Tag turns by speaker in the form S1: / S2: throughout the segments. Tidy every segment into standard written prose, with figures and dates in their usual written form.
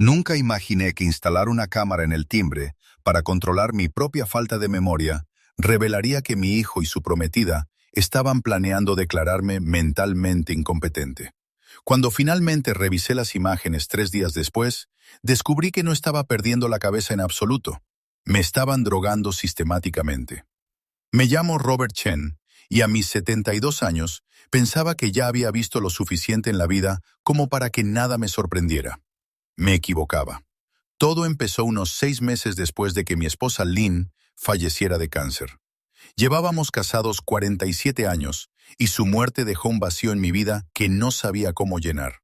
S1: Nunca imaginé que instalar una cámara en el timbre para controlar mi propia falta de memoria revelaría que mi hijo y su prometida estaban planeando declararme mentalmente incompetente. Cuando finalmente revisé las imágenes 3 días después, descubrí que no estaba perdiendo la cabeza en absoluto. Me estaban drogando sistemáticamente. Me llamo Robert Chen y a mis 72 años pensaba que ya había visto lo suficiente en la vida como para que nada me sorprendiera. Me equivocaba. Todo empezó unos 6 meses después de que mi esposa Lynn falleciera de cáncer. Llevábamos casados 47 años y su muerte dejó un vacío en mi vida que no sabía cómo llenar.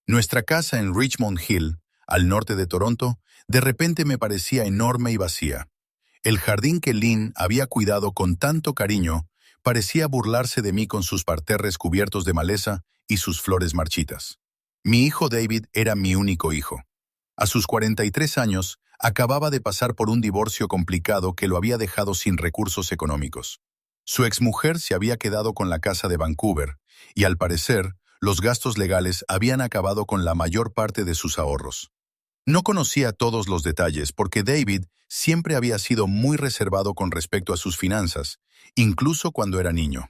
S1: Nuestra casa en Richmond Hill, al norte de Toronto, de repente me parecía enorme y vacía. El jardín que Lynn había cuidado con tanto cariño parecía burlarse de mí con sus parterres cubiertos de maleza y sus flores marchitas. Mi hijo David era mi único hijo. A sus 43 años, acababa de pasar por un divorcio complicado que lo había dejado sin recursos económicos. Su exmujer se había quedado con la casa de Vancouver y, al parecer, los gastos legales habían acabado con la mayor parte de sus ahorros. No conocía todos los detalles porque David siempre había sido muy reservado con respecto a sus finanzas, incluso cuando era niño.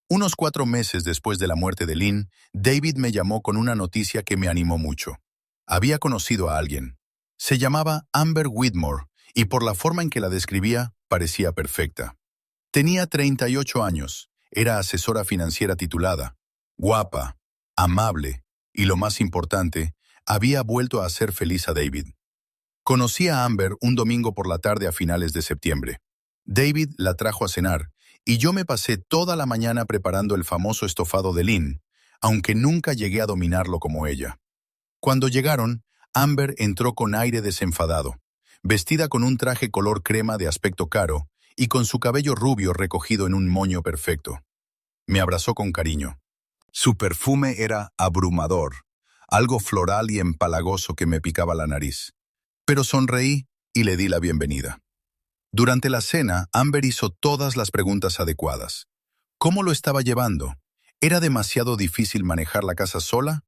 S1: Unos 4 meses después de la muerte de Lynn, David me llamó con una noticia que me animó mucho. Había conocido a alguien. Se llamaba Amber Whitmore y por la forma en que la describía, parecía perfecta. Tenía 38 años, era asesora financiera titulada, guapa, amable y, lo más importante, había vuelto a hacer feliz a David. Conocí a Amber un domingo por la tarde a finales de septiembre. David la trajo a cenar y yo me pasé toda la mañana preparando el famoso estofado de Lynn, aunque nunca llegué a dominarlo como ella. Cuando llegaron, Amber entró con aire desenfadado, vestida con un traje color crema de aspecto caro y con su cabello rubio recogido en un moño perfecto. Me abrazó con cariño. Su perfume era abrumador, algo floral y empalagoso que me picaba la nariz. Pero sonreí y le di la bienvenida. Durante la cena, Amber hizo todas las preguntas adecuadas. ¿Cómo lo estaba llevando? ¿Era demasiado difícil manejar la casa sola?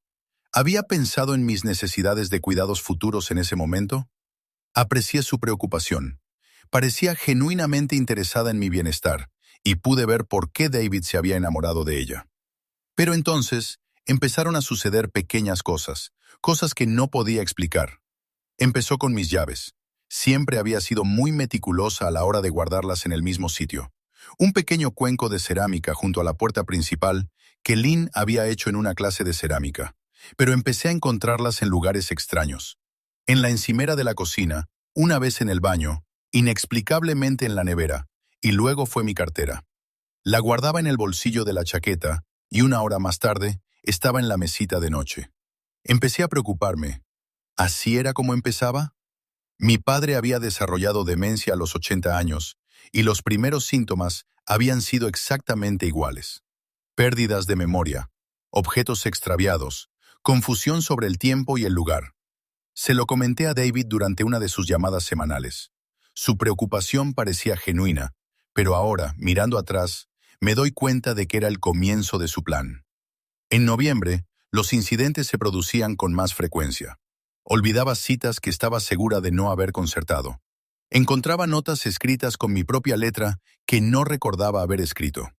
S1: ¿Había pensado en mis necesidades de cuidados futuros en ese momento? Aprecié su preocupación. Parecía genuinamente interesada en mi bienestar, y pude ver por qué David se había enamorado de ella. Pero entonces empezaron a suceder pequeñas cosas, cosas que no podía explicar. Empezó con mis llaves. Siempre había sido muy meticulosa a la hora de guardarlas en el mismo sitio. Un pequeño cuenco de cerámica junto a la puerta principal que Lynn había hecho en una clase de cerámica. Pero empecé a encontrarlas en lugares extraños. En la encimera de la cocina, una vez en el baño, inexplicablemente en la nevera, y luego fue mi cartera. La guardaba en el bolsillo de la chaqueta, y una hora más tarde, estaba en la mesita de noche. Empecé a preocuparme. ¿Así era como empezaba? Mi padre había desarrollado demencia a los 80 años, y los primeros síntomas habían sido exactamente iguales. Pérdidas de memoria, objetos extraviados, confusión sobre el tiempo y el lugar. Se lo comenté a David durante una de sus llamadas semanales. Su preocupación parecía genuina, pero ahora, mirando atrás, me doy cuenta de que era el comienzo de su plan. En noviembre, los incidentes se producían con más frecuencia. Olvidaba citas que estaba segura de no haber concertado. Encontraba notas escritas con mi propia letra que no recordaba haber escrito.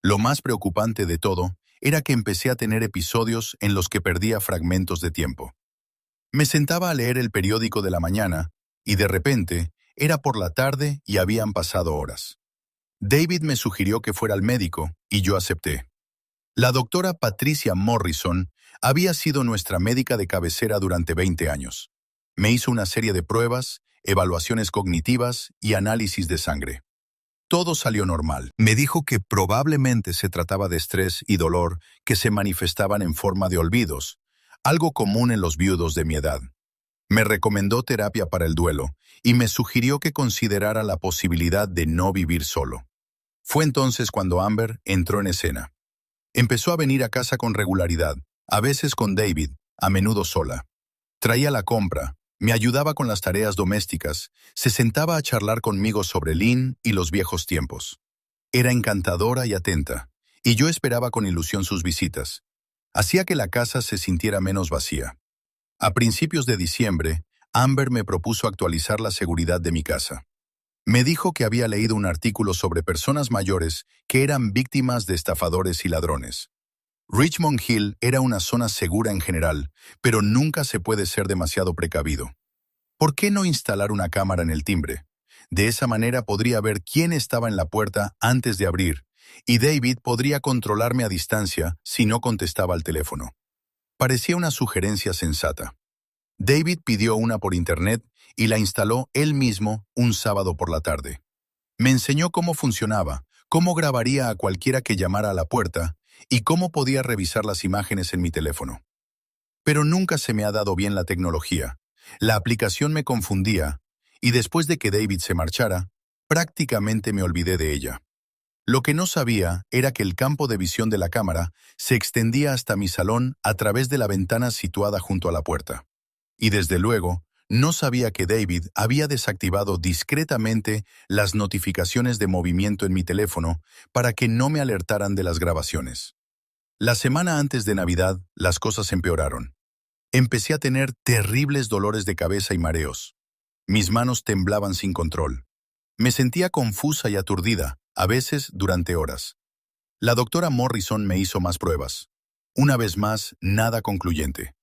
S1: Lo más preocupante de todo era que empecé a tener episodios en los que perdía fragmentos de tiempo. Me sentaba a leer el periódico de la mañana y de repente era por la tarde y habían pasado horas. David me sugirió que fuera al médico y yo acepté. La doctora Patricia Morrison había sido nuestra médica de cabecera durante 20 años. Me hizo una serie de pruebas, evaluaciones cognitivas y análisis de sangre. Todo salió normal. Me dijo que probablemente se trataba de estrés y dolor que se manifestaban en forma de olvidos, algo común en los viudos de mi edad. Me recomendó terapia para el duelo y me sugirió que considerara la posibilidad de no vivir solo. Fue entonces cuando Amber entró en escena. Empezó a venir a casa con regularidad, a veces con David, a menudo sola. Traía la compra, me ayudaba con las tareas domésticas, se sentaba a charlar conmigo sobre Lynn y los viejos tiempos. Era encantadora y atenta, y yo esperaba con ilusión sus visitas. Hacía que la casa se sintiera menos vacía. A principios de diciembre, Amber me propuso actualizar la seguridad de mi casa. Me dijo que había leído un artículo sobre personas mayores que eran víctimas de estafadores y ladrones. Richmond Hill era una zona segura en general, pero nunca se puede ser demasiado precavido. ¿Por qué no instalar una cámara en el timbre? De esa manera podría ver quién estaba en la puerta antes de abrir, y David podría controlarme a distancia si no contestaba al teléfono. Parecía una sugerencia sensata. David pidió una por internet y la instaló él mismo un sábado por la tarde. Me enseñó cómo funcionaba, cómo grabaría a cualquiera que llamara a la puerta y cómo podía revisar las imágenes en mi teléfono. Pero nunca se me ha dado bien la tecnología. La aplicación me confundía y después de que David se marchara, prácticamente me olvidé de ella. Lo que no sabía era que el campo de visión de la cámara se extendía hasta mi salón a través de la ventana situada junto a la puerta. Y desde luego, no sabía que David había desactivado discretamente las notificaciones de movimiento en mi teléfono para que no me alertaran de las grabaciones. La semana antes de Navidad, las cosas empeoraron. Empecé a tener terribles dolores de cabeza y mareos. Mis manos temblaban sin control. Me sentía confusa y aturdida, a veces durante horas. La doctora Morrison me hizo más pruebas. Una vez más, nada concluyente.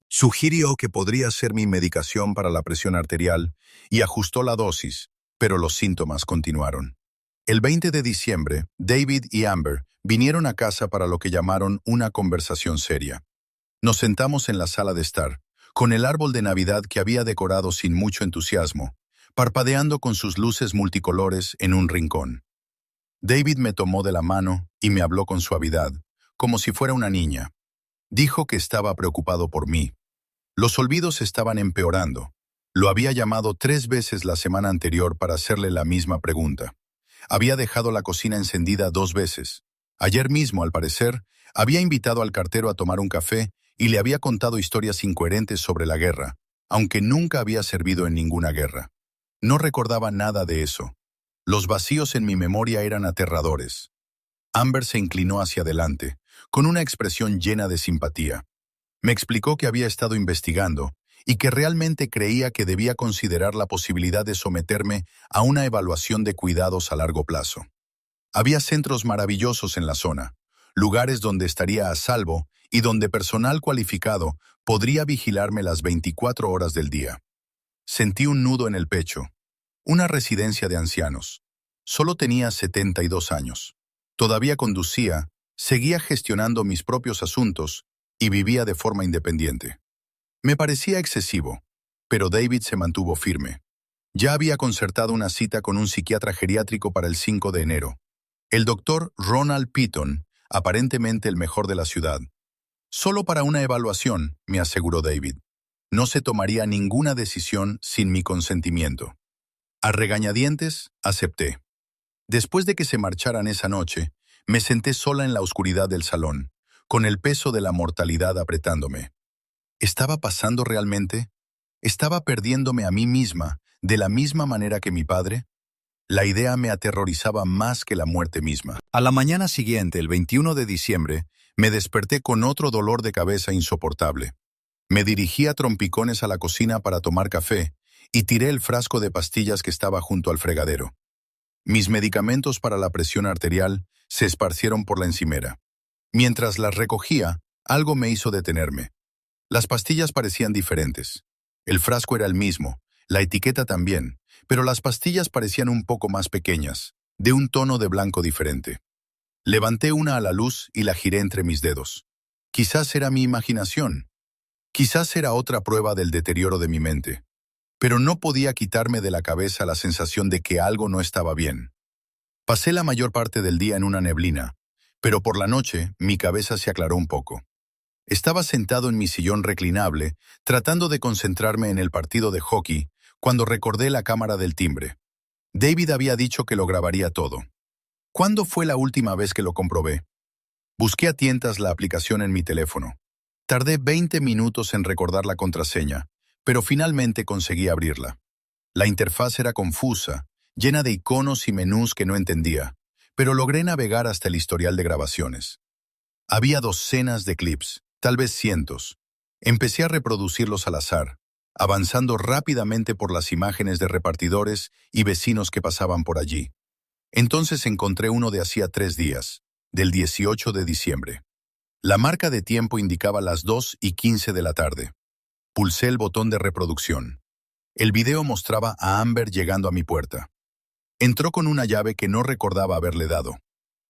S1: Sugirió que podría ser mi medicación para la presión arterial y ajustó la dosis, pero los síntomas continuaron. El 20 de diciembre, David y Amber vinieron a casa para lo que llamaron una conversación seria. Nos sentamos en la sala de estar, con el árbol de Navidad que había decorado sin mucho entusiasmo, parpadeando con sus luces multicolores en un rincón. David me tomó de la mano y me habló con suavidad, como si fuera una niña. Dijo que estaba preocupado por mí. Los olvidos estaban empeorando. Lo había llamado 3 veces la semana anterior para hacerle la misma pregunta. Había dejado la cocina encendida 2 veces. Ayer mismo, al parecer, había invitado al cartero a tomar un café y le había contado historias incoherentes sobre la guerra, aunque nunca había servido en ninguna guerra. No recordaba nada de eso. Los vacíos en mi memoria eran aterradores. Amber se inclinó hacia adelante, con una expresión llena de simpatía. Me explicó que había estado investigando y que realmente creía que debía considerar la posibilidad de someterme a una evaluación de cuidados a largo plazo. Había centros maravillosos en la zona, lugares donde estaría a salvo y donde personal cualificado podría vigilarme las 24 horas del día. Sentí un nudo en el pecho. Una residencia de ancianos. Solo tenía 72 años. Todavía conducía, seguía gestionando mis propios asuntos y vivía de forma independiente. Me parecía excesivo, pero David se mantuvo firme. Ya había concertado una cita con un psiquiatra geriátrico para el 5 de enero. El doctor Ronald Pitton, aparentemente el mejor de la ciudad. Solo para una evaluación, me aseguró David. No se tomaría ninguna decisión sin mi consentimiento. A regañadientes, acepté. Después de que se marcharan esa noche, me senté sola en la oscuridad del salón, con el peso de la mortalidad apretándome. ¿Estaba pasando realmente? ¿Estaba perdiéndome a mí misma de la misma manera que mi padre? La idea me aterrorizaba más que la muerte misma. A la mañana siguiente, el 21 de diciembre, me desperté con otro dolor de cabeza insoportable. Me dirigí a trompicones a la cocina para tomar café y tiré el frasco de pastillas que estaba junto al fregadero. Mis medicamentos para la presión arterial se esparcieron por la encimera. Mientras las recogía, algo me hizo detenerme. Las pastillas parecían diferentes. El frasco era el mismo, la etiqueta también, pero las pastillas parecían un poco más pequeñas, de un tono de blanco diferente. Levanté una a la luz y la giré entre mis dedos. Quizás era mi imaginación. Quizás era otra prueba del deterioro de mi mente. Pero no podía quitarme de la cabeza la sensación de que algo no estaba bien. Pasé la mayor parte del día en una neblina, pero por la noche mi cabeza se aclaró un poco. Estaba sentado en mi sillón reclinable, tratando de concentrarme en el partido de hockey, cuando recordé la cámara del timbre. David había dicho que lo grabaría todo. ¿Cuándo fue la última vez que lo comprobé? Busqué a tientas la aplicación en mi teléfono. Tardé 20 minutos en recordar la contraseña, pero finalmente conseguí abrirla. La interfaz era confusa, llena de iconos y menús que no entendía, pero logré navegar hasta el historial de grabaciones. Había docenas de clips, tal vez cientos. Empecé a reproducirlos al azar, avanzando rápidamente por las imágenes de repartidores y vecinos que pasaban por allí. Entonces encontré uno de hacía 3 días, del 18 de diciembre. La marca de tiempo indicaba las 2:15 de la tarde. Pulsé el botón de reproducción. El video mostraba a Amber llegando a mi puerta. Entró con una llave que no recordaba haberle dado.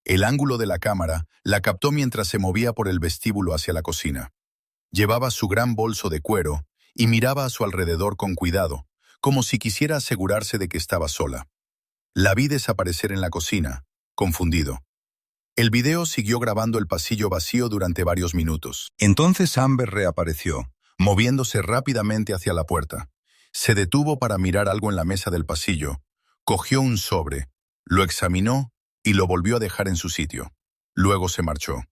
S1: El ángulo de la cámara la captó mientras se movía por el vestíbulo hacia la cocina. Llevaba su gran bolso de cuero y miraba a su alrededor con cuidado, como si quisiera asegurarse de que estaba sola. La vi desaparecer en la cocina, confundido. El video siguió grabando el pasillo vacío durante varios minutos. Entonces Amber reapareció, moviéndose rápidamente hacia la puerta. Se detuvo para mirar algo en la mesa del pasillo, cogió un sobre, lo examinó y lo volvió a dejar en su sitio. Luego se marchó.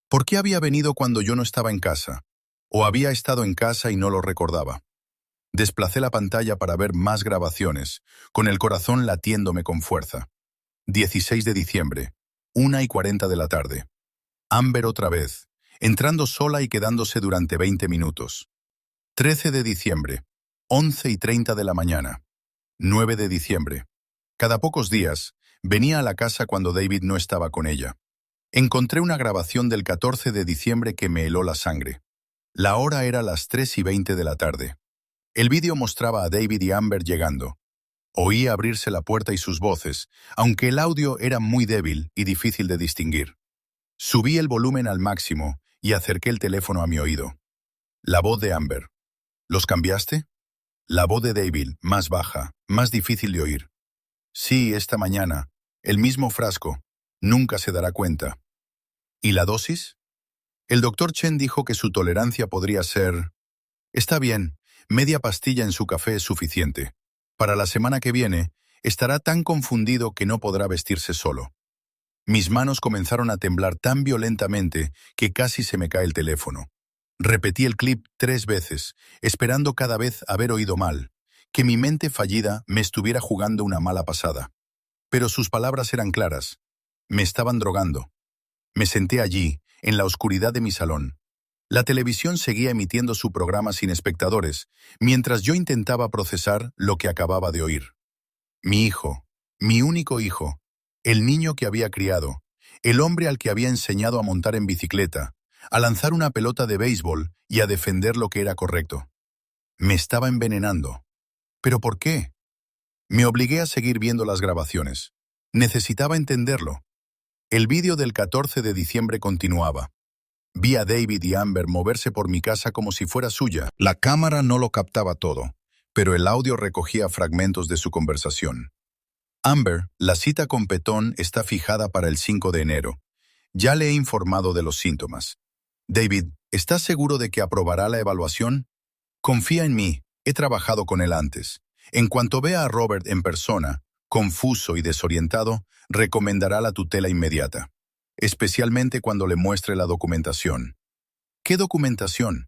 S1: ¿Por qué había venido cuando yo no estaba en casa? ¿O había estado en casa y no lo recordaba? Desplacé la pantalla para ver más grabaciones, con el corazón latiéndome con fuerza. 16 de diciembre, 1:40 de la tarde. Amber otra vez, entrando sola y quedándose durante 20 minutos. 13 de diciembre, 11:30 de la mañana. 9 de diciembre. Cada pocos días, venía a la casa cuando David no estaba con ella. Encontré una grabación del 14 de diciembre que me heló la sangre. La hora era las 3:20 de la tarde. El vídeo mostraba a David y Amber llegando. Oía abrirse la puerta y sus voces, aunque el audio era muy débil y difícil de distinguir. Subí el volumen al máximo y acerqué el teléfono a mi oído. La voz de Amber. ¿Los cambiaste? La voz de David, más baja, más difícil de oír. Sí, esta mañana. El mismo frasco. Nunca se dará cuenta. ¿Y la dosis? El doctor Chen dijo que su tolerancia podría ser... Está bien, media pastilla en su café es suficiente. Para la semana que viene, estará tan confundido que no podrá vestirse solo. Mis manos comenzaron a temblar tan violentamente que casi se me cae el teléfono. Repetí el clip 3 veces, esperando cada vez haber oído mal, que mi mente fallida me estuviera jugando una mala pasada. Pero sus palabras eran claras. Me estaban drogando. Me senté allí, en la oscuridad de mi salón. La televisión seguía emitiendo su programa sin espectadores, mientras yo intentaba procesar lo que acababa de oír. Mi hijo, mi único hijo, el niño que había criado, el hombre al que había enseñado a montar en bicicleta, a lanzar una pelota de béisbol y a defender lo que era correcto. Me estaba envenenando. ¿Pero por qué? Me obligué a seguir viendo las grabaciones. Necesitaba entenderlo. El vídeo del 14 de diciembre continuaba. Vi a David y Amber moverse por mi casa como si fuera suya. La cámara no lo captaba todo, pero el audio recogía fragmentos de su conversación. Amber, la cita con Petón está fijada para el 5 de enero. Ya le he informado de los síntomas. David, ¿estás seguro de que aprobará la evaluación? Confía en mí, he trabajado con él antes. En cuanto vea a Robert en persona, confuso y desorientado, recomendará la tutela inmediata, especialmente cuando le muestre la documentación. ¿Qué documentación?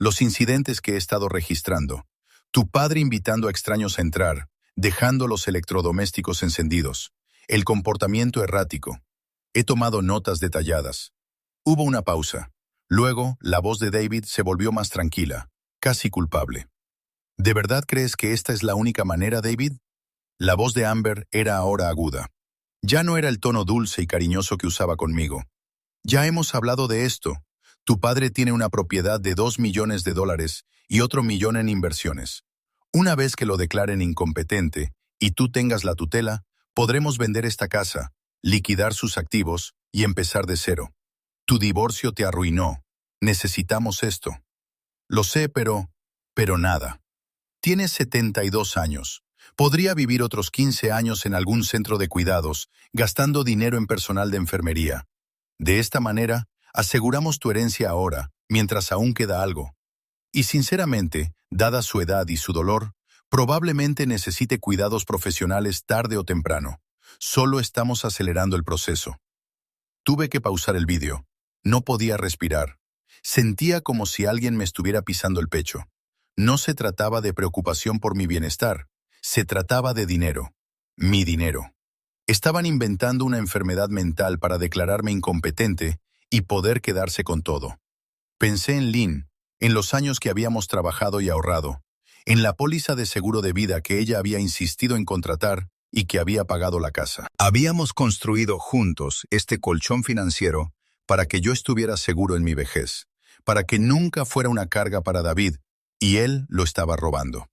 S1: Los incidentes que he estado registrando. Tu padre invitando a extraños a entrar, dejando los electrodomésticos encendidos. El comportamiento errático. He tomado notas detalladas. Hubo una pausa. Luego, la voz de David se volvió más tranquila, casi culpable. ¿De verdad crees que esta es la única manera, David? La voz de Amber era ahora aguda. Ya no era el tono dulce y cariñoso que usaba conmigo. Ya hemos hablado de esto. Tu padre tiene una propiedad de $2 millones y otro millón en inversiones. Una vez que lo declaren incompetente y tú tengas la tutela, podremos vender esta casa, liquidar sus activos y empezar de cero. Tu divorcio te arruinó. Necesitamos esto. Lo sé, pero nada. Tienes 72 años. Podría vivir otros 15 años en algún centro de cuidados, gastando dinero en personal de enfermería. De esta manera, aseguramos tu herencia ahora, mientras aún queda algo. Y sinceramente, dada su edad y su dolor, probablemente necesite cuidados profesionales tarde o temprano. Solo estamos acelerando el proceso. Tuve que pausar el vídeo. No podía respirar. Sentía como si alguien me estuviera pisando el pecho. No se trataba de preocupación por mi bienestar. Se trataba de dinero. Mi dinero. Estaban inventando una enfermedad mental para declararme incompetente y poder quedarse con todo. Pensé en Lynn, en los años que habíamos trabajado y ahorrado, en la póliza de seguro de vida que ella había insistido en contratar y que había pagado la casa. Habíamos construido juntos este colchón financiero para que yo estuviera seguro en mi vejez, para que nunca fuera una carga para David, y él lo estaba robando.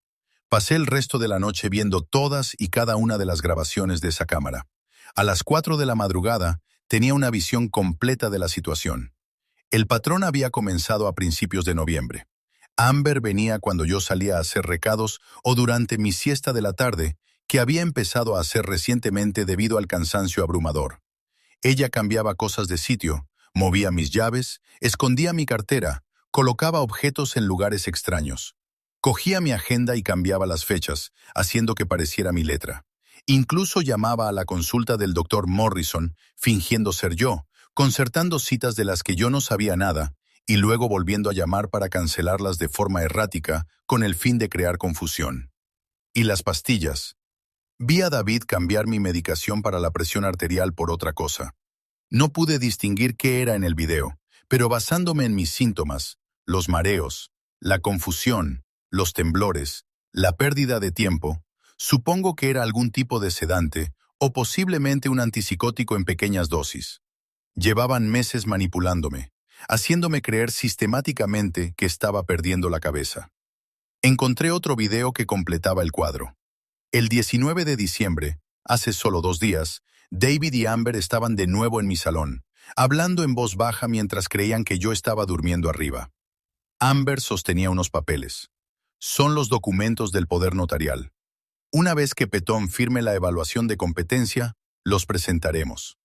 S1: Pasé el resto de la noche viendo todas y cada una de las grabaciones de esa cámara. A las 4 de la madrugada tenía una visión completa de la situación. El patrón había comenzado a principios de noviembre. Amber venía cuando yo salía a hacer recados o durante mi siesta de la tarde, que había empezado a hacer recientemente debido al cansancio abrumador. Ella cambiaba cosas de sitio, movía mis llaves, escondía mi cartera, colocaba objetos en lugares extraños. Cogía mi agenda y cambiaba las fechas, haciendo que pareciera mi letra. Incluso llamaba a la consulta del doctor Morrison, fingiendo ser yo, concertando citas de las que yo no sabía nada, y luego volviendo a llamar para cancelarlas de forma errática, con el fin de crear confusión. Y las pastillas. Vi a David cambiar mi medicación para la presión arterial por otra cosa. No pude distinguir qué era en el video, pero basándome en mis síntomas, los mareos, la confusión, los temblores, la pérdida de tiempo, supongo que era algún tipo de sedante o posiblemente un antipsicótico en pequeñas dosis. Llevaban meses manipulándome, haciéndome creer sistemáticamente que estaba perdiendo la cabeza. Encontré otro video que completaba el cuadro. El 19 de diciembre, hace solo 2 días, David y Amber estaban de nuevo en mi salón, hablando en voz baja mientras creían que yo estaba durmiendo arriba. Amber sostenía unos papeles. Son los documentos del poder notarial. Una vez que Petón firme la evaluación de competencia, los presentaremos.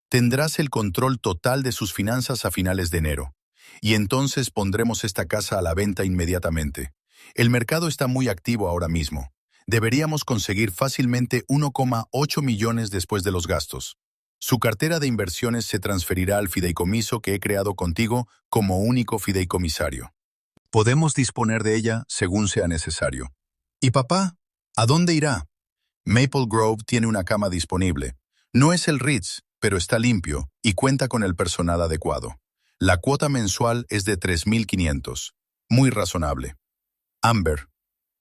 S1: Tendrás el control total de sus finanzas a finales de enero. Y entonces pondremos esta casa a la venta inmediatamente. El mercado está muy activo ahora mismo. Deberíamos conseguir fácilmente 1,8 millones después de los gastos. Su cartera de inversiones se transferirá al fideicomiso que he creado contigo como único fideicomisario. Podemos disponer de ella según sea necesario. ¿Y papá? ¿A dónde irá? Maple Grove tiene una cama disponible. No es el Ritz, pero está limpio y cuenta con el personal adecuado. La cuota mensual es de $3,500. Muy razonable. Amber.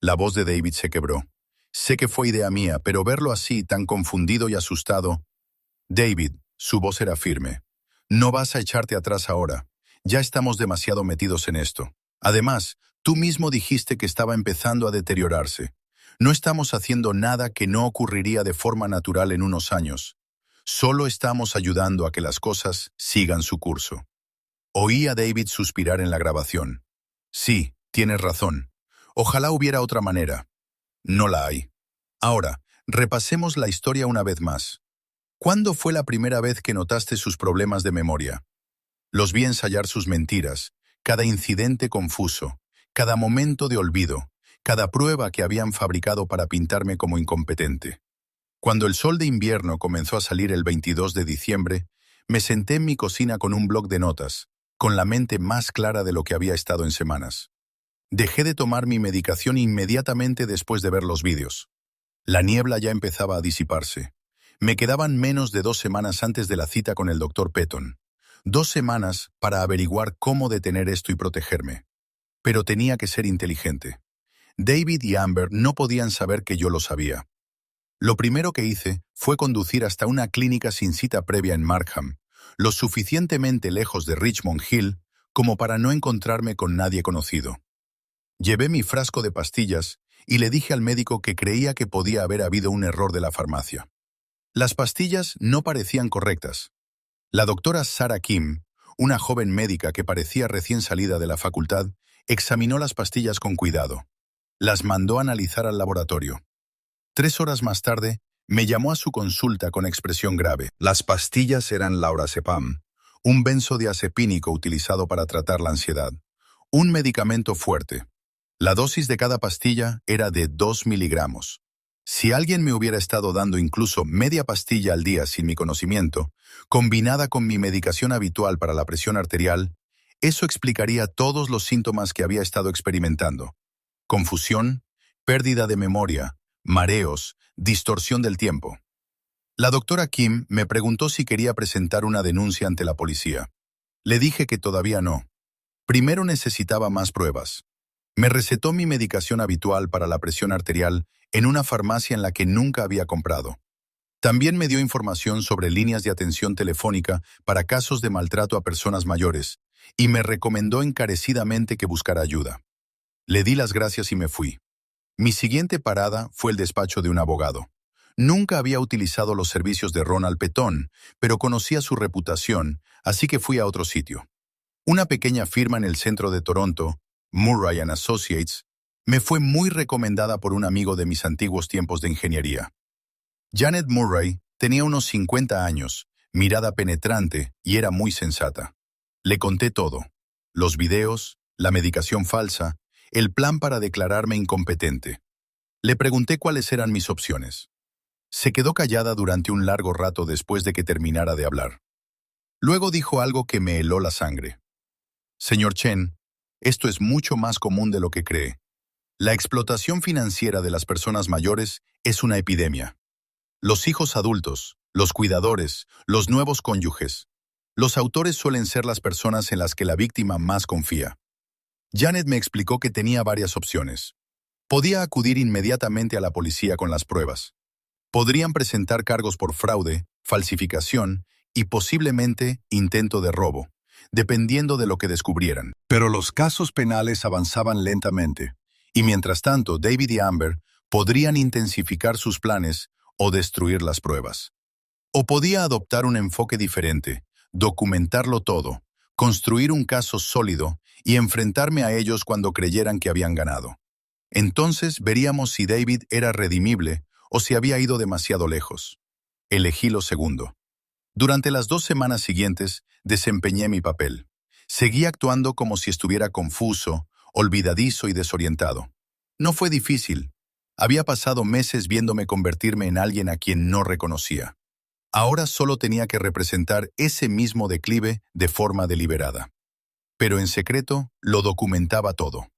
S1: La voz de David se quebró. Sé que fue idea mía, pero verlo así, tan confundido y asustado. David, su voz era firme. No vas a echarte atrás ahora. Ya estamos demasiado metidos en esto. Además, tú mismo dijiste que estaba empezando a deteriorarse. No estamos haciendo nada que no ocurriría de forma natural en unos años. Solo estamos ayudando a que las cosas sigan su curso. Oí a David suspirar en la grabación. Sí, tienes razón. Ojalá hubiera otra manera. No la hay. Ahora, repasemos la historia una vez más. ¿Cuándo fue la primera vez que notaste sus problemas de memoria? Los vi ensayar sus mentiras, cada incidente confuso, cada momento de olvido, cada prueba que habían fabricado para pintarme como incompetente. Cuando el sol de invierno comenzó a salir el 22 de diciembre, me senté en mi cocina con un bloc de notas, con la mente más clara de lo que había estado en semanas. Dejé de tomar mi medicación inmediatamente después de ver los vídeos. La niebla ya empezaba a disiparse. Me quedaban menos de 2 semanas antes de la cita con el doctor Petón. 2 semanas para averiguar cómo detener esto y protegerme. Pero tenía que ser inteligente. David y Amber no podían saber que yo lo sabía. Lo primero que hice fue conducir hasta una clínica sin cita previa en Markham, lo suficientemente lejos de Richmond Hill como para no encontrarme con nadie conocido. Llevé mi frasco de pastillas y le dije al médico que creía que podía haber habido un error de la farmacia. Las pastillas no parecían correctas. La doctora Sarah Kim, una joven médica que parecía recién salida de la facultad, examinó las pastillas con cuidado. Las mandó a analizar al laboratorio. 3 horas más tarde, me llamó a su consulta con expresión grave. Las pastillas eran Lorazepam, un benzodiazepínico utilizado para tratar la ansiedad. Un medicamento fuerte. La dosis de cada pastilla era de 2 miligramos. Si alguien me hubiera estado dando incluso media pastilla al día sin mi conocimiento, combinada con mi medicación habitual para la presión arterial, eso explicaría todos los síntomas que había estado experimentando. Confusión, pérdida de memoria, mareos, distorsión del tiempo. La doctora Kim me preguntó si quería presentar una denuncia ante la policía. Le dije que todavía no. Primero necesitaba más pruebas. Me recetó mi medicación habitual para la presión arterial en una farmacia en la que nunca había comprado. También me dio información sobre líneas de atención telefónica para casos de maltrato a personas mayores y me recomendó encarecidamente que buscara ayuda. Le di las gracias y me fui. Mi siguiente parada fue el despacho de un abogado. Nunca había utilizado los servicios de Ronald Petón, pero conocía su reputación, así que fui a otro sitio. Una pequeña firma en el centro de Toronto, Murray & Associates, me fue muy recomendada por un amigo de mis antiguos tiempos de ingeniería. Janet Murray tenía unos 50 años, mirada penetrante y era muy sensata. Le conté todo: los videos, la medicación falsa, el plan para declararme incompetente. Le pregunté cuáles eran mis opciones. Se quedó callada durante un largo rato después de que terminara de hablar. Luego dijo algo que me heló la sangre. Señor Chen, esto es mucho más común de lo que cree. La explotación financiera de las personas mayores es una epidemia. Los hijos adultos, los cuidadores, los nuevos cónyuges. Los autores suelen ser las personas en las que la víctima más confía. Janet me explicó que tenía varias opciones. Podía acudir inmediatamente a la policía con las pruebas. Podrían presentar cargos por fraude, falsificación y posiblemente intento de robo, dependiendo de lo que descubrieran. Pero los casos penales avanzaban lentamente, y mientras tanto David y Amber podrían intensificar sus planes o destruir las pruebas. O podía adoptar un enfoque diferente, documentarlo todo, construir un caso sólido y enfrentarme a ellos cuando creyeran que habían ganado. Entonces veríamos si David era redimible o si había ido demasiado lejos. Elegí lo segundo. Durante las 2 semanas siguientes desempeñé mi papel. Seguí actuando como si estuviera confuso, olvidadizo y desorientado. No fue difícil. Había pasado meses viéndome convertirme en alguien a quien no reconocía. Ahora solo tenía que representar ese mismo declive de forma deliberada. Pero en secreto lo documentaba todo.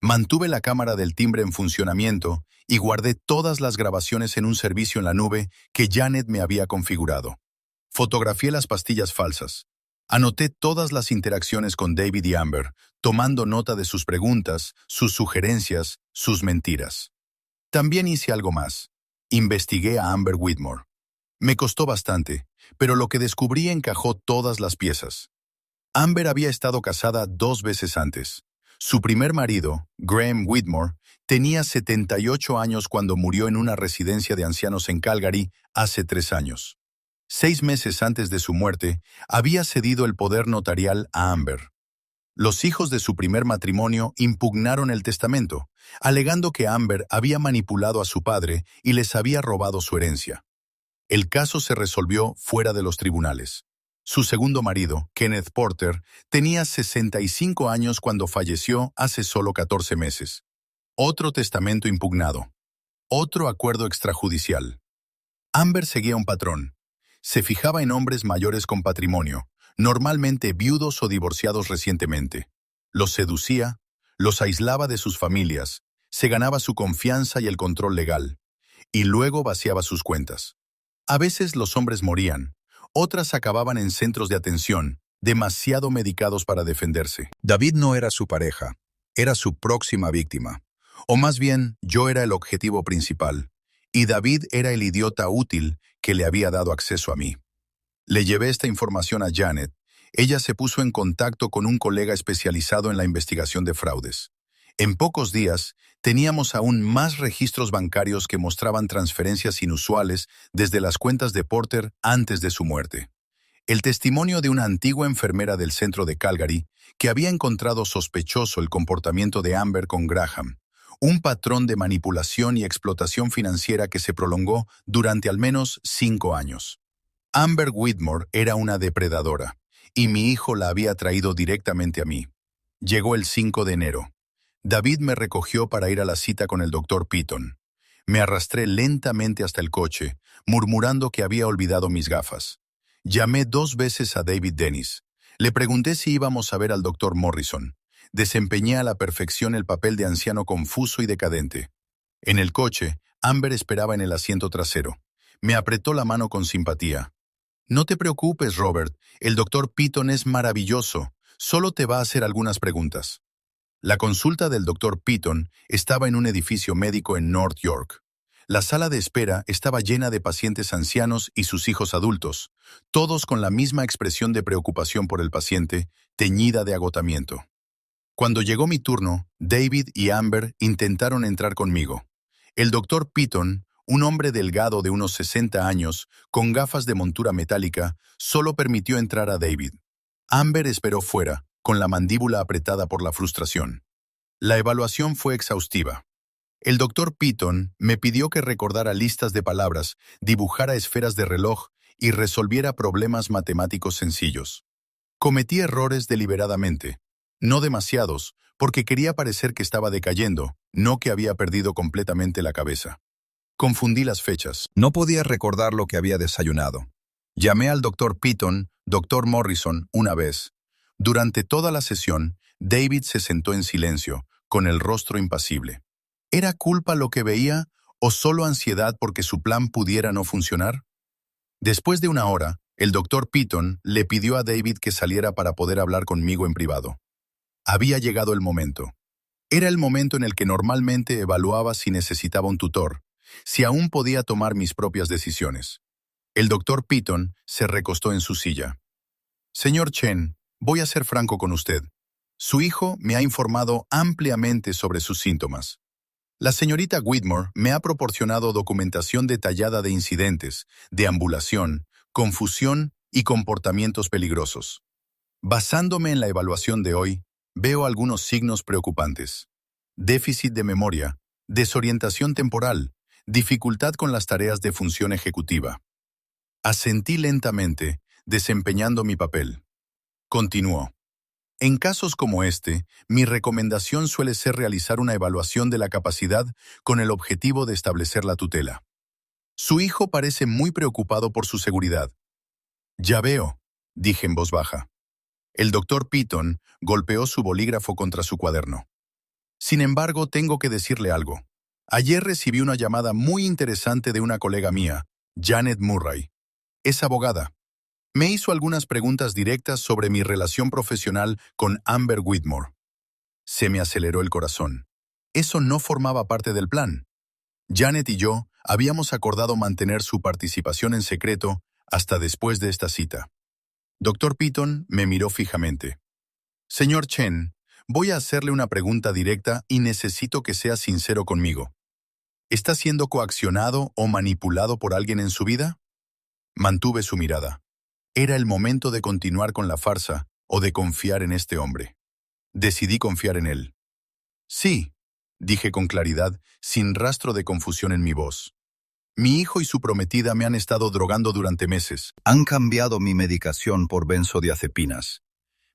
S1: Mantuve la cámara del timbre en funcionamiento y guardé todas las grabaciones en un servicio en la nube que Janet me había configurado. Fotografié las pastillas falsas. Anoté todas las interacciones con David y Amber, tomando nota de sus preguntas, sus sugerencias, sus mentiras. También hice algo más. Investigué a Amber Whitmore. Me costó bastante, pero lo que descubrí encajó todas las piezas. Amber había estado casada 2 veces antes. Su primer marido, Graham Whitmore, tenía 78 años cuando murió en una residencia de ancianos en Calgary hace 3 años. 6 meses antes de su muerte, había cedido el poder notarial a Amber. Los hijos de su primer matrimonio impugnaron el testamento, alegando que Amber había manipulado a su padre y les había robado su herencia. El caso se resolvió fuera de los tribunales. Su segundo marido, Kenneth Porter, tenía 65 años cuando falleció hace solo 14 meses. Otro testamento impugnado. Otro acuerdo extrajudicial. Amber seguía un patrón. Se fijaba en hombres mayores con patrimonio, normalmente viudos o divorciados recientemente. Los seducía, los aislaba de sus familias, se ganaba su confianza y el control legal, y luego vaciaba sus cuentas. A veces los hombres morían, otras acababan en centros de atención, demasiado medicados para defenderse. David no era su pareja, era su próxima víctima. O más bien, yo era el objetivo principal, y David era el idiota útil que le había dado acceso a mí. Le llevé esta información a Janet. Ella se puso en contacto con un colega especializado en la investigación de fraudes. En pocos días, teníamos aún más registros bancarios que mostraban transferencias inusuales desde las cuentas de Porter antes de su muerte. El testimonio de una antigua enfermera del centro de Calgary que había encontrado sospechoso el comportamiento de Amber con Graham, un patrón de manipulación y explotación financiera que se prolongó durante al menos 5 años. Amber Whitmore era una depredadora, y mi hijo la había traído directamente a mí. Llegó el 5 de enero. David me recogió para ir a la cita con el Dr. Petón. Me arrastré lentamente hasta el coche, murmurando que había olvidado mis gafas. Llamé 2 veces a David Dennis. Le pregunté si íbamos a ver al Dr. Morrison. Desempeñé a la perfección el papel de anciano confuso y decadente. En el coche, Amber esperaba en el asiento trasero. Me apretó la mano con simpatía. «No te preocupes, Robert. El Dr. Petón es maravilloso. Solo te va a hacer algunas preguntas. La consulta del doctor Piton estaba en un edificio médico en North York. La sala de espera estaba llena de pacientes ancianos y sus hijos adultos, todos con la misma expresión de preocupación por el paciente, teñida de agotamiento. Cuando llegó mi turno, David y Amber intentaron entrar conmigo. El doctor Piton, un hombre delgado de unos 60 años, con gafas de montura metálica, solo permitió entrar a David. Amber esperó fuera, con la mandíbula apretada por la frustración. La evaluación fue exhaustiva. El doctor Piton me pidió que recordara listas de palabras, dibujara esferas de reloj y resolviera problemas matemáticos sencillos. Cometí errores deliberadamente, no demasiados, porque quería parecer que estaba decayendo, no que había perdido completamente la cabeza. Confundí las fechas. No podía recordar lo que había desayunado. Llamé al doctor Piton, doctor Morrison, una vez. Durante toda la sesión, David se sentó en silencio, con el rostro impasible. ¿Era culpa lo que veía o solo ansiedad porque su plan pudiera no funcionar? Después de una hora, el doctor Piton le pidió a David que saliera para poder hablar conmigo en privado. Había llegado el momento. Era el momento en el que normalmente evaluaba si necesitaba un tutor, si aún podía tomar mis propias decisiones. El doctor Piton se recostó en su silla. Señor Chen, voy a ser franco con usted. Su hijo me ha informado ampliamente sobre sus síntomas. La señorita Whitmore me ha proporcionado documentación detallada de incidentes, deambulación, confusión y comportamientos peligrosos. Basándome en la evaluación de hoy, veo algunos signos preocupantes. Déficit de memoria, desorientación temporal, dificultad con las tareas de función ejecutiva. Asentí lentamente, desempeñando mi papel. Continuó. En casos como este, mi recomendación suele ser realizar una evaluación de la capacidad con el objetivo de establecer la tutela. Su hijo parece muy preocupado por su seguridad. Ya veo, dije en voz baja. El doctor Piton golpeó su bolígrafo contra su cuaderno. Sin embargo, tengo que decirle algo. Ayer recibí una llamada muy interesante de una colega mía, Janet Murray. Es abogada. Me hizo algunas preguntas directas sobre mi relación profesional con Amber Whitmore. Se me aceleró el corazón. Eso no formaba parte del plan. Janet y yo habíamos acordado mantener su participación en secreto hasta después de esta cita. Dr. Piton me miró fijamente. Señor Chen, voy a hacerle una pregunta directa y necesito que sea sincero conmigo. ¿Está siendo coaccionado o manipulado por alguien en su vida? Mantuve su mirada. Era el momento de continuar con la farsa o de confiar en este hombre. Decidí confiar en él. Sí, dije con claridad, sin rastro de confusión en mi voz. Mi hijo y su prometida me han estado drogando durante meses. Han cambiado mi medicación por benzodiazepinas.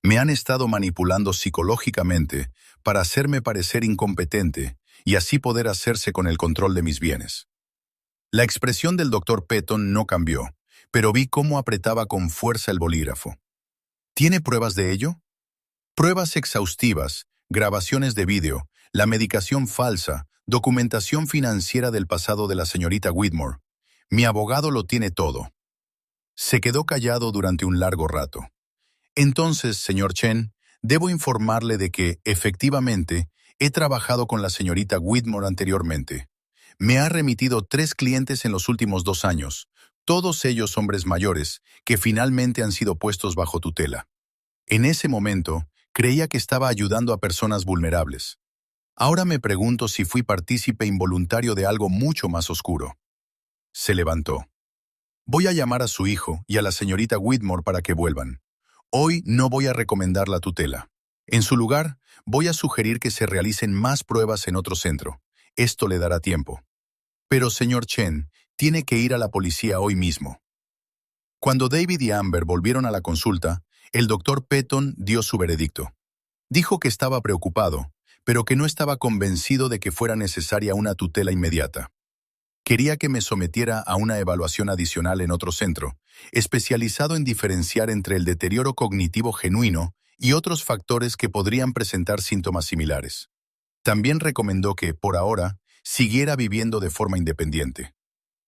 S1: Me han estado manipulando psicológicamente para hacerme parecer incompetente y así poder hacerse con el control de mis bienes. La expresión del doctor Piton no cambió, pero vi cómo apretaba con fuerza el bolígrafo. ¿Tiene pruebas de ello? Pruebas exhaustivas, grabaciones de vídeo, la medicación falsa, documentación financiera del pasado de la señorita Whitmore. Mi abogado lo tiene todo. Se quedó callado durante un largo rato. Entonces, señor Chen, debo informarle de que, efectivamente, he trabajado con la señorita Whitmore anteriormente. Me ha remitido 3 clientes en los últimos 2 años, todos ellos hombres mayores, que finalmente han sido puestos bajo tutela. En ese momento, creía que estaba ayudando a personas vulnerables. Ahora me pregunto si fui partícipe involuntario de algo mucho más oscuro. Se levantó. Voy a llamar a su hijo y a la señorita Whitmore para que vuelvan. Hoy no voy a recomendar la tutela. En su lugar, voy a sugerir que se realicen más pruebas en otro centro. Esto le dará tiempo. Pero, señor Chen, tiene que ir a la policía hoy mismo. Cuando David y Amber volvieron a la consulta, el doctor Piton dio su veredicto. Dijo que estaba preocupado, pero que no estaba convencido de que fuera necesaria una tutela inmediata. Quería que me sometiera a una evaluación adicional en otro centro, especializado en diferenciar entre el deterioro cognitivo genuino y otros factores que podrían presentar síntomas similares. También recomendó que, por ahora, siguiera viviendo de forma independiente.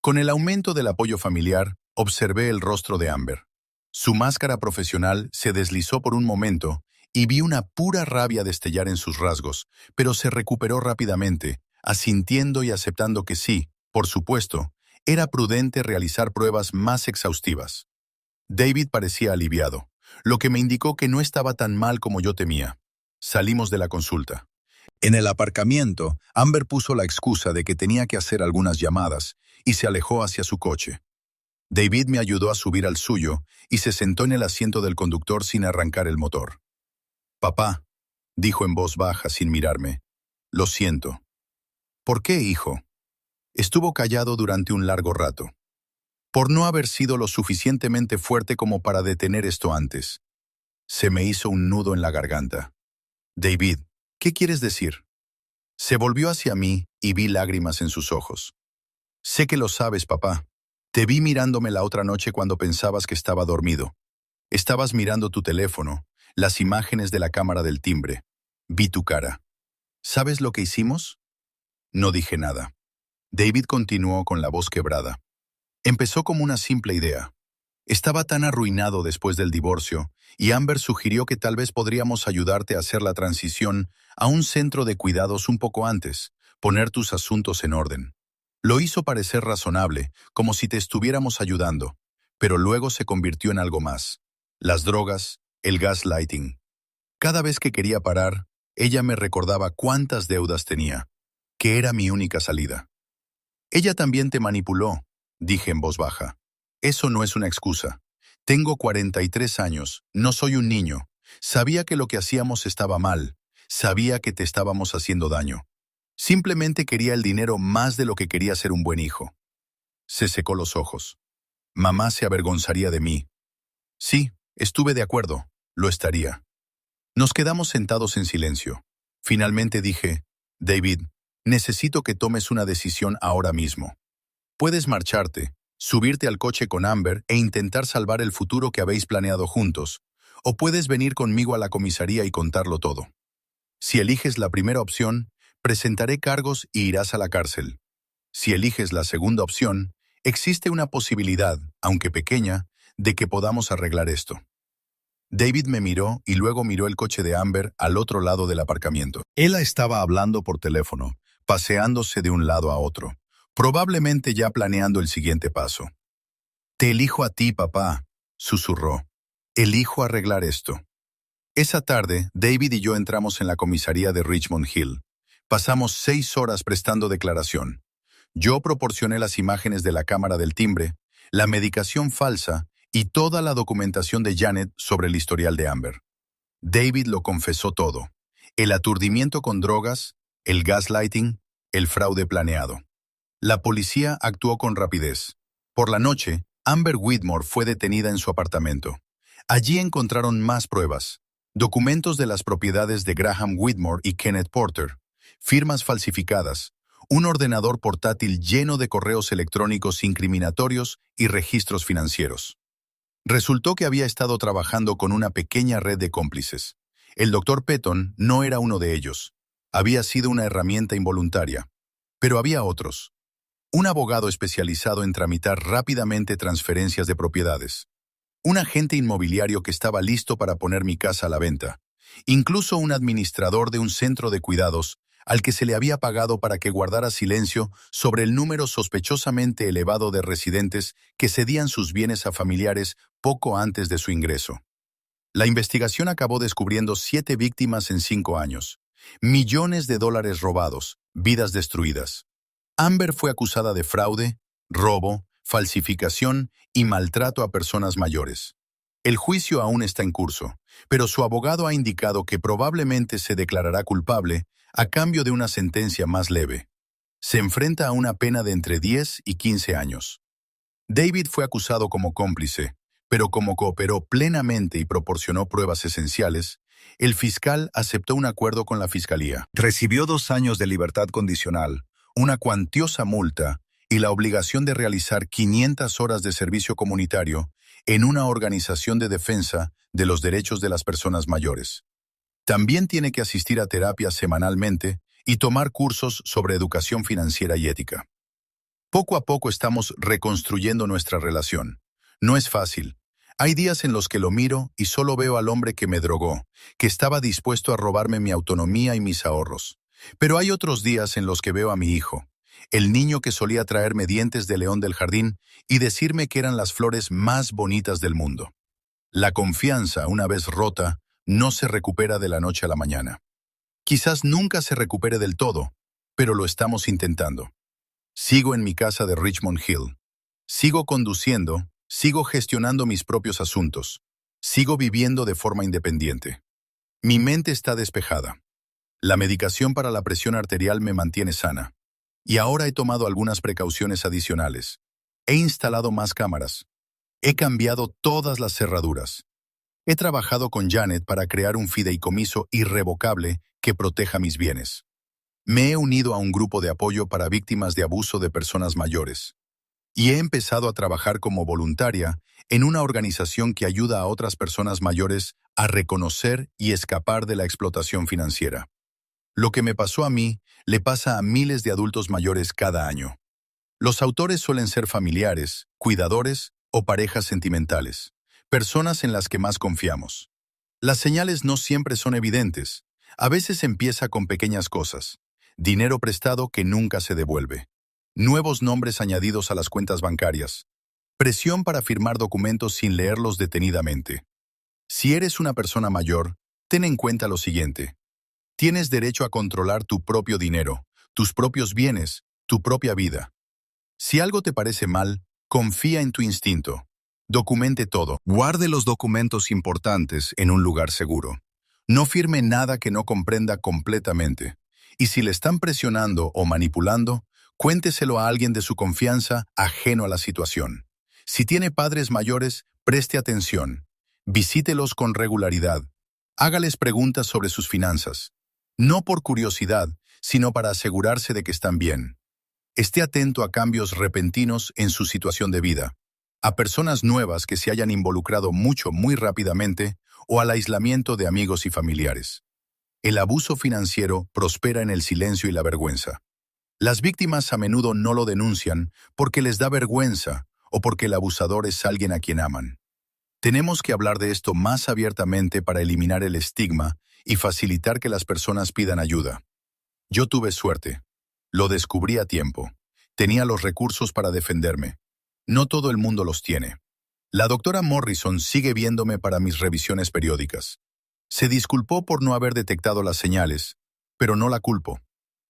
S1: Con el aumento del apoyo familiar, observé el rostro de Amber. Su máscara profesional se deslizó por un momento y vi una pura rabia destellar en sus rasgos, pero se recuperó rápidamente, asintiendo y aceptando que sí, por supuesto, era prudente realizar pruebas más exhaustivas. David parecía aliviado, lo que me indicó que no estaba tan mal como yo temía. Salimos de la consulta. En el aparcamiento, Amber puso la excusa de que tenía que hacer algunas llamadas y se alejó hacia su coche. David me ayudó a subir al suyo y se sentó en el asiento del conductor sin arrancar el motor. «Papá», dijo en voz baja sin mirarme, «lo siento». «¿Por qué, hijo?» Estuvo callado durante un largo rato. «Por no haber sido lo suficientemente fuerte como para detener esto antes». Se me hizo un nudo en la garganta. «David, ¿qué quieres decir?» Se volvió hacia mí y vi lágrimas en sus ojos. «Sé que lo sabes, papá. Te vi mirándome la otra noche cuando pensabas que estaba dormido. Estabas mirando tu teléfono, las imágenes de la cámara del timbre. Vi tu cara. ¿Sabes lo que hicimos?» No dije nada. David continuó con la voz quebrada. Empezó como una simple idea. Estaba tan arruinado después del divorcio, y Amber sugirió que tal vez podríamos ayudarte a hacer la transición a un centro de cuidados un poco antes, poner tus asuntos en orden. Lo hizo parecer razonable, como si te estuviéramos ayudando, pero luego se convirtió en algo más. Las drogas, el gaslighting. Cada vez que quería parar, ella me recordaba cuántas deudas tenía, que era mi única salida. «Ella también te manipuló», dije en voz baja. «Eso no es una excusa. Tengo 43 años, no soy un niño. Sabía que lo que hacíamos estaba mal. Sabía que te estábamos haciendo daño. Simplemente quería el dinero más de lo que quería ser un buen hijo». Se secó los ojos. «Mamá se avergonzaría de mí». Sí, estuve de acuerdo. Lo estaría. Nos quedamos sentados en silencio. Finalmente dije, «David, necesito que tomes una decisión ahora mismo. Puedes marcharte, subirte al coche con Amber e intentar salvar el futuro que habéis planeado juntos, o puedes venir conmigo a la comisaría y contarlo todo. Si eliges la primera opción, presentaré cargos y irás a la cárcel. Si eliges la segunda opción, existe una posibilidad, aunque pequeña, de que podamos arreglar esto». David me miró y luego miró el coche de Amber al otro lado del aparcamiento. Él estaba hablando por teléfono, paseándose de un lado a otro, probablemente ya planeando el siguiente paso. «Te elijo a ti, papá», susurró. «Elijo arreglar esto». Esa tarde, David y yo entramos en la comisaría de Richmond Hill. Pasamos 6 horas prestando declaración. Yo proporcioné las imágenes de la cámara del timbre, la medicación falsa y toda la documentación de Janet sobre el historial de Amber. David lo confesó todo: el aturdimiento con drogas, el gaslighting, el fraude planeado. La policía actuó con rapidez. Por la noche, Amber Whitmore fue detenida en su apartamento. Allí encontraron más pruebas: documentos de las propiedades de Graham Whitmore y Kenneth Porter, firmas falsificadas, un ordenador portátil lleno de correos electrónicos incriminatorios y registros financieros. Resultó que había estado trabajando con una pequeña red de cómplices. El Dr. Petton no era uno de ellos. Había sido una herramienta involuntaria. Pero había otros. Un abogado especializado en tramitar rápidamente transferencias de propiedades. Un agente inmobiliario que estaba listo para poner mi casa a la venta. Incluso un administrador de un centro de cuidados al que se le había pagado para que guardara silencio sobre el número sospechosamente elevado de residentes que cedían sus bienes a familiares poco antes de su ingreso. La investigación acabó descubriendo 7 víctimas en 5 años. Millones de dólares robados, vidas destruidas. Amber fue acusada de fraude, robo, falsificación y maltrato a personas mayores. El juicio aún está en curso, pero su abogado ha indicado que probablemente se declarará culpable a cambio de una sentencia más leve. Se enfrenta a una pena de entre 10 y 15 años. David fue acusado como cómplice, pero como cooperó plenamente y proporcionó pruebas esenciales, el fiscal aceptó un acuerdo con la fiscalía. Recibió 2 años de libertad condicional, una cuantiosa multa y la obligación de realizar 500 horas de servicio comunitario en una organización de defensa de los derechos de las personas mayores. También tiene que asistir a terapia semanalmente y tomar cursos sobre educación financiera y ética. Poco a poco estamos reconstruyendo nuestra relación. No es fácil. Hay días en los que lo miro y solo veo al hombre que me drogó, que estaba dispuesto a robarme mi autonomía y mis ahorros. Pero hay otros días en los que veo a mi hijo, el niño que solía traerme dientes de león del jardín y decirme que eran las flores más bonitas del mundo. La confianza, una vez rota, no se recupera de la noche a la mañana. Quizás nunca se recupere del todo, pero lo estamos intentando. Sigo en mi casa de Richmond Hill. Sigo conduciendo, sigo gestionando mis propios asuntos. Sigo viviendo de forma independiente. Mi mente está despejada. La medicación para la presión arterial me mantiene sana. Y ahora he tomado algunas precauciones adicionales. He instalado más cámaras. He cambiado todas las cerraduras. He trabajado con Janet para crear un fideicomiso irrevocable que proteja mis bienes. Me he unido a un grupo de apoyo para víctimas de abuso de personas mayores. Y he empezado a trabajar como voluntaria en una organización que ayuda a otras personas mayores a reconocer y escapar de la explotación financiera. Lo que me pasó a mí le pasa a miles de adultos mayores cada año. Los autores suelen ser familiares, cuidadores o parejas sentimentales, personas en las que más confiamos. Las señales no siempre son evidentes. A veces empieza con pequeñas cosas. Dinero prestado que nunca se devuelve. Nuevos nombres añadidos a las cuentas bancarias. Presión para firmar documentos sin leerlos detenidamente. Si eres una persona mayor, ten en cuenta lo siguiente. Tienes derecho a controlar tu propio dinero, tus propios bienes, tu propia vida. Si algo te parece mal, confía en tu instinto. Documente todo. Guarde los documentos importantes en un lugar seguro. No firme nada que no comprenda completamente. Y si le están presionando o manipulando, cuénteselo a alguien de su confianza ajeno a la situación. Si tiene padres mayores, preste atención. Visítelos con regularidad. Hágales preguntas sobre sus finanzas. No por curiosidad, sino para asegurarse de que están bien. Esté atento a cambios repentinos en su situación de vida, a personas nuevas que se hayan involucrado mucho muy rápidamente o al aislamiento de amigos y familiares. El abuso financiero prospera en el silencio y la vergüenza. Las víctimas a menudo no lo denuncian porque les da vergüenza o porque el abusador es alguien a quien aman. Tenemos que hablar de esto más abiertamente para eliminar el estigma y facilitar que las personas pidan ayuda. Yo tuve suerte. Lo descubrí a tiempo. Tenía los recursos para defenderme. No todo el mundo los tiene. La doctora Morrison sigue viéndome para mis revisiones periódicas. Se disculpó por no haber detectado las señales, pero no la culpo.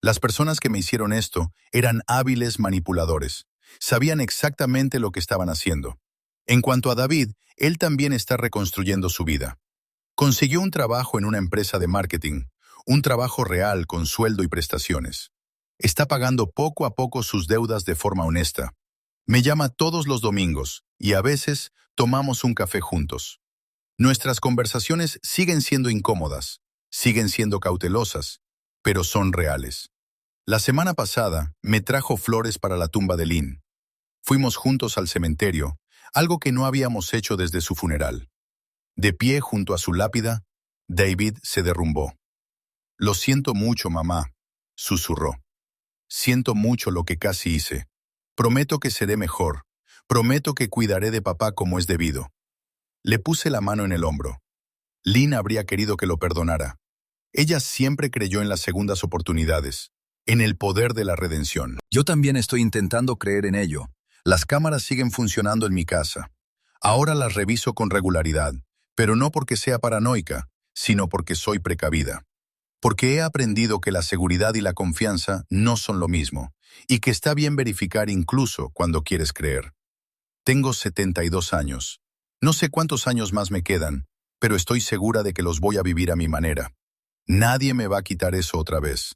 S1: Las personas que me hicieron esto eran hábiles manipuladores. Sabían exactamente lo que estaban haciendo. En cuanto a David, él también está reconstruyendo su vida. Consiguió un trabajo en una empresa de marketing, un trabajo real con sueldo y prestaciones. Está pagando poco a poco sus deudas de forma honesta. Me llama todos los domingos y a veces tomamos un café juntos. Nuestras conversaciones siguen siendo incómodas, siguen siendo cautelosas, pero son reales. La semana pasada me trajo flores para la tumba de Lynn. Fuimos juntos al cementerio, algo que no habíamos hecho desde su funeral. De pie junto a su lápida, David se derrumbó. «Lo siento mucho, mamá», susurró. «Siento mucho lo que casi hice. Prometo que seré mejor. Prometo que cuidaré de papá como es debido». Le puse la mano en el hombro. Lynn habría querido que lo perdonara. Ella siempre creyó en las segundas oportunidades, en el poder de la redención. Yo también estoy intentando creer en ello. Las cámaras siguen funcionando en mi casa. Ahora las reviso con regularidad, pero no porque sea paranoica, sino porque soy precavida. Porque he aprendido que la seguridad y la confianza no son lo mismo, y que está bien verificar incluso cuando quieres creer. Tengo 72 años. No sé cuántos años más me quedan, pero estoy segura de que los voy a vivir a mi manera. Nadie me va a quitar eso otra vez.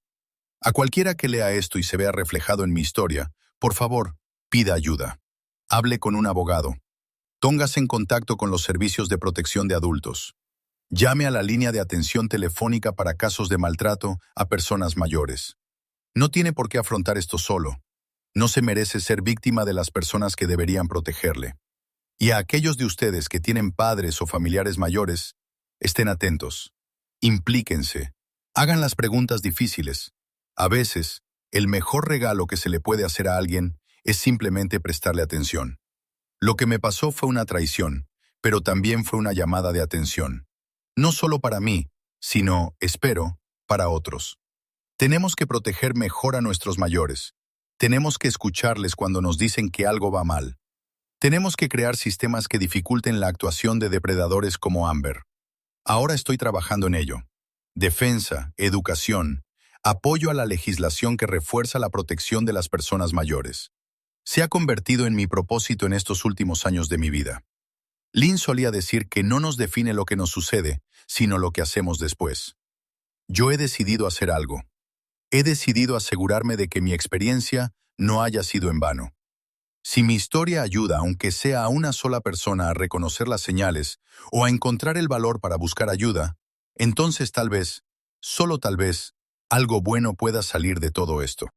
S1: A cualquiera que lea esto y se vea reflejado en mi historia, por favor, pida ayuda. Hable con un abogado. Póngase en contacto con los servicios de protección de adultos. Llame a la línea de atención telefónica para casos de maltrato a personas mayores. No tiene por qué afrontar esto solo. No se merece ser víctima de las personas que deberían protegerle. Y a aquellos de ustedes que tienen padres o familiares mayores, estén atentos. Implíquense. Hagan las preguntas difíciles. A veces, el mejor regalo que se le puede hacer a alguien es simplemente prestarle atención. Lo que me pasó fue una traición, pero también fue una llamada de atención. No solo para mí, sino, espero, para otros. Tenemos que proteger mejor a nuestros mayores. Tenemos que escucharles cuando nos dicen que algo va mal. Tenemos que crear sistemas que dificulten la actuación de depredadores como Amber. Ahora estoy trabajando en ello. Defensa, educación, apoyo a la legislación que refuerza la protección de las personas mayores. Se ha convertido en mi propósito en estos últimos años de mi vida. Lynn solía decir que no nos define lo que nos sucede, sino lo que hacemos después. Yo he decidido hacer algo. He decidido asegurarme de que mi experiencia no haya sido en vano. Si mi historia ayuda, aunque sea a una sola persona, a reconocer las señales o a encontrar el valor para buscar ayuda, entonces tal vez, solo tal vez, algo bueno pueda salir de todo esto.